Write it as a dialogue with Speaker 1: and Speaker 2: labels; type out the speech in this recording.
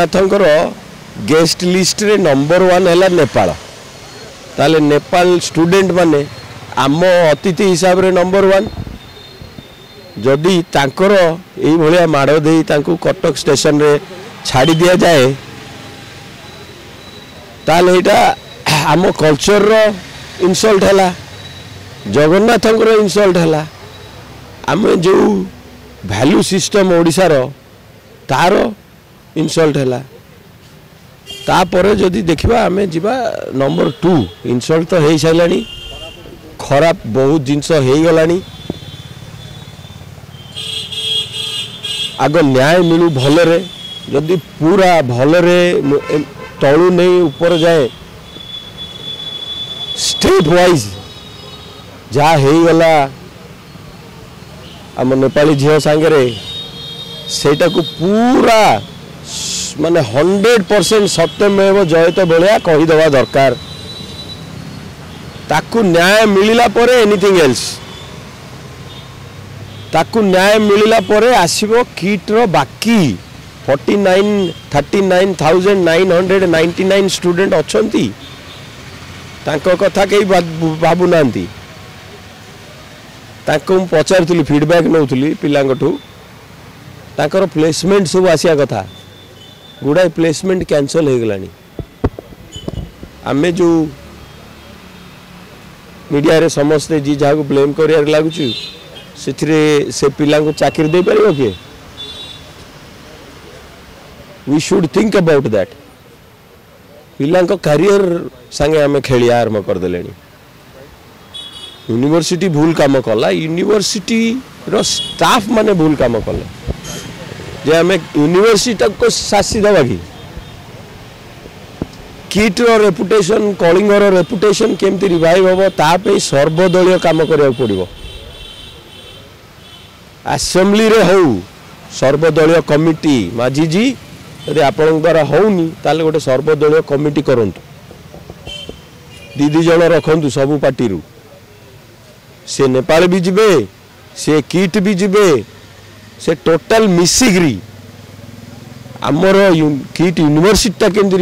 Speaker 1: जगन्नाथंकर guest list रे number 1 है नेपाल। ताले नेपाल स्टूडेंट माने आम अतिथि हिसाब रे नंबर 1। जदि तांकर एई भलिया माड़ देई तांकु कटक स्टेशन रे छाड़ी दिया जाए ताले एटा आम कल्चर रो इनसल्ट हैला, जगन्नाथंकर इनसल्ट हैला। आमे जो वैल्यू सिस्टम ओडिसा रो तार इनसल्ट हैला। तापर जदि देखिबा आमे जिबा नंबर 2। इनसल्ट तो हेई साइलानी, खराब बहुत जिनस हेई गलानी। आग न्याय मिलू भलरे, जदि पूरा भलरे तलू नहीं ऊपर जाए स्टेट वाइज जहाँ हो गला आम नेपाली झील सांगे सेटा को पूरा माने 100% सत्यमेव जयत भाया कहीदेवा दरकार। ताकू न्याय मिलला परे एनीथिंग एल्स, ताकू न्याय मिलला परे आसीबो किट रो बाकी 39,999 स्टूडेंट अच्छी तांको कथा कई भावु नांती। तांको पचारुली फीडबैक नौली पिलांठू तांकर प्लेसमेंट सब आसिया कथा, गुड़ाए प्लेसमेंट कैंसल हो गलानी। आमे जो मीडिया रे समस्ते जी जहाँ को ब्लेम कर लगुच से पिला चाकरी दे पार किए? We should think about that. पिला करियर संगे आम खेली आरंभ करदे। यूनिवर्सिटी भूल काम कला, यूनिवर्सिटी रो स्टाफ माने भूल काम कले जे आम यूनिवर्सिटी को शासी दबा कि किट रो रेपुटेशन, कलिंग रो रेपुटेशन केमती रिवाइव हम तापे सर्वदलीय काम करिया पड़िबो। असेंबली रे हो सर्वदलीय कमिटी माझी जी यदि आपण द्वारा होनी ताले गोटे सर्वदलीय कमिटी करंतु, दीदी जन रखंतु सबु पार्टी रु। से नेपाल भी जिबे, से किट भी जिबे, से टोटल मिसिग्री आमर किट यूनिवर्सिटी केमती